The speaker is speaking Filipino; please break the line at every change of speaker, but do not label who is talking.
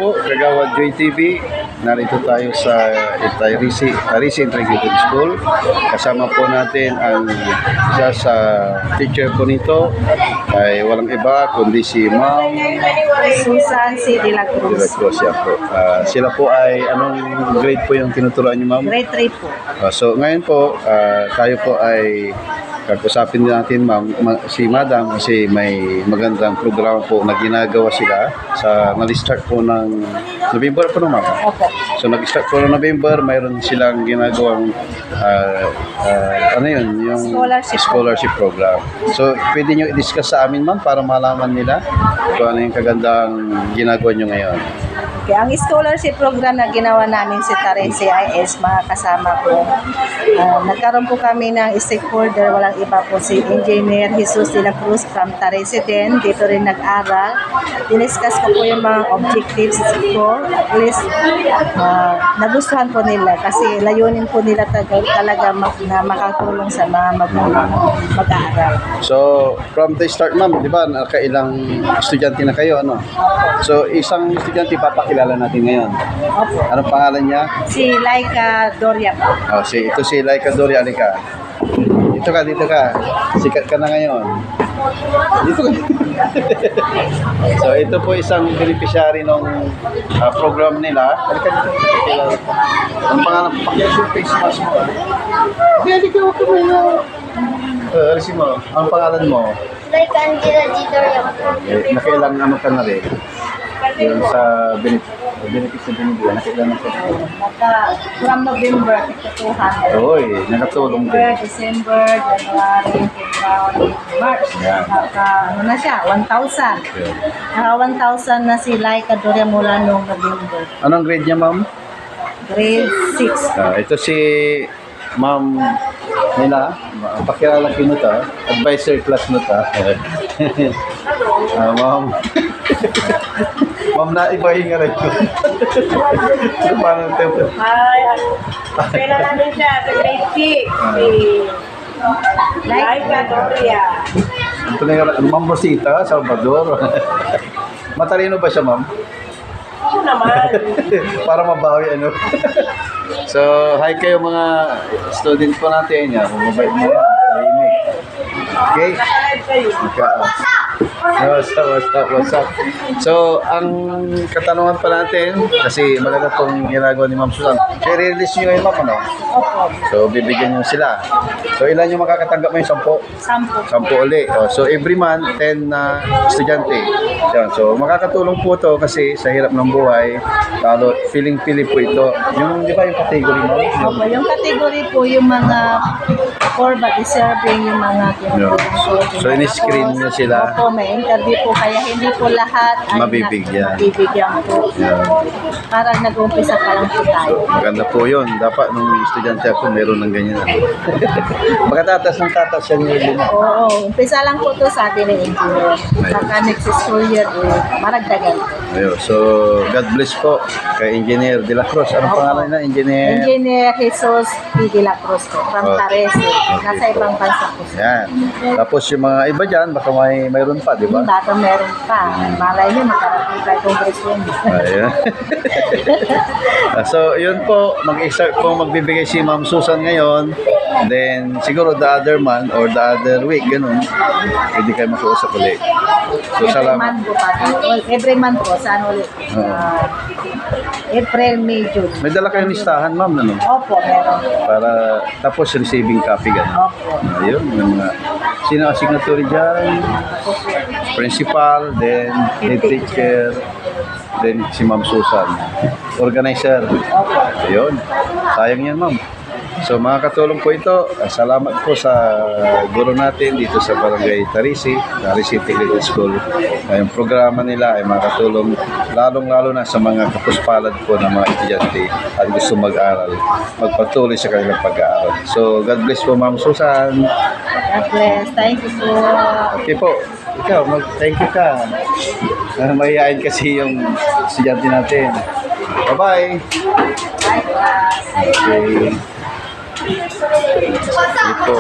po, Kagawad Joy TV. Narito tayo sa Tarisi Integrated School. Kasama po natin ang isa sa teacher po nito ay walang iba kundi si Ma'am
Susan C. De la
De La
Cruz.
Cruz. Yan po. Sila po ay anong grade po yung tinuturuan niyo, Ma'am?
Grade 3 po.
So ngayon po, tayo po ay pag-usapin natin, Ma'am, si Madam kasi may magandang programa po na ginagawa sila sa nag-start po ng November po, Ma'am.
Opo.
So nag-start po ng November, mayroon silang ginagawang ano yun, yung scholarship program. So pwede nyo i-discuss sa amin, Ma'am, para malaman nila kung ano yung kagandang ginagawa nyo ngayon.
Okay, ang scholarship program na ginawa namin si Taren CIS, mga kasama ko, nagkaroon po kami ng stakeholder, walang iba po si Engineer Jesus De La Cruz from Tarese din, dito rin nag-aral. Diniscuss ko po yung mga objectives ko, at least nagustuhan po nila kasi layunin po nila talaga na makatulong sa mga mag-aaral.
So from the start, Ma'am, di ba, nakailang estudyante na kayo, ano? So isang estudyante papakilala natin ngayon.
Opo.
Anong pangalan niya?
Si Laika Doria po.
Ito si Laika Doria, alika. Dito ka. Sikat ka na ngayon. Dito ka. So ito po isang beneficiary ng program nila. Alika dito. Ang pangalan, pakilala yung face mask mo. Alika ka muna. Alisin mo. Ang pangalan mo?
Like Angela G. Doria po.
Nakailang ano ka na rin? Yung sa benefits na binibigyan, nakailang na ka?
From November, 200.
Oy, nakatulong
November,
din.
December, January, February, March.
Yan.
Ano na siya? 1,000. 1,000 na si Laika Doria mula noong November.
Anong grade niya, Ma'am?
Grade 6.
Ito si Ma'am Nila, pakilala ko mo ta, advisor class mo ta. Ma'am. Ma'am, naiba yung aray ko. So, paano ito?
Pera namin siya sa grade 6. Si Laika Doria.
Ito na yung Ma'am Rosita, Salvador. Matalino ba siya, Ma'am?
Oo naman.
Para mabawi, ano? So, hi kayo mga student po natin. Yan, kung mabait mo yan, tahimik. Okay? What's up? So, ang katanungan pa natin, kasi maganda itong ginagawa ni Ma'am Susan. I-release nyo ngayon, Ma'am, ano?
Opo.
So, bibigyan nyo sila. So, ilan yung makakatanggap mo yung 10?
10.
10 ulit. So, every month, 10 na estudyante. Yan. So, makakatulong po ito kasi sa hirap ng buhay, lalo, feeling-pili po ito. Yung, di ba, yung category mo?
Opo, yung category po, yung mga poor but deserving, yung mga
So, in-screen nyo sila.
Opo, may interview po, kaya hindi po lahat ay
Mabibigyan.
mabibigyan po.
Yan.
Parang nag-umpisa pa lang po tayo.
Maganda po yun. Dapat nung estudyante ako, meron ng ganyan. Magkatatas ng tatas yan yung lima.
Oo, umpisa lang po to sa atin ng engineer. Saka next school year, maragdagan po.
Ayun. So, God bless po kay Engineer De La Cruz. Anong pangalan na? Engineer?
Engineer Jesus P. De La Cruz po, from
Oh.
Tarese. Nasa
Okay po.
ibang bansa po siya.
Yan. Tapos yung mga iba dyan, baka mayroon pa, di ba?
Baka meron pa. Malay niyo, makarating tayo congressman.
Ayun. So, yun po, mag-start po magbibigay si Ma'am Susan ngayon. Then, siguro the other month or the other week, ganun, pwede kayo makiusap ulit. So,
Every
salamat.
month po pa. Every month po, saan ulit? April, May, June.
May dala kayong listahan, Ma'am, ano?
Opo, meron.
Para tapos receiving copy, ganun.
Opo.
Ayun, yung mga, sino ang signatory dyan? Principal, then head teacher, then si Ma'am Susan. Organizer.
Opo.
Ayun. Sayang yan, Ma'am. So, makakatulong po ito. Salamat po sa guro natin dito sa Barangay Tarisi Integrated School. Yung programa nila ay makakatulong lalong-lalo na sa mga kapuspalad po ng mga estudyante at gusto mag-aral, magpatuloy sa kanilang pag-aaral. So, God bless po, Ma'am Susan.
God bless. Thank you po.
Okay po. Ikaw, thank you ka. Mahihain kasi yung estudyante natin. Bye-bye. Okay. Ito.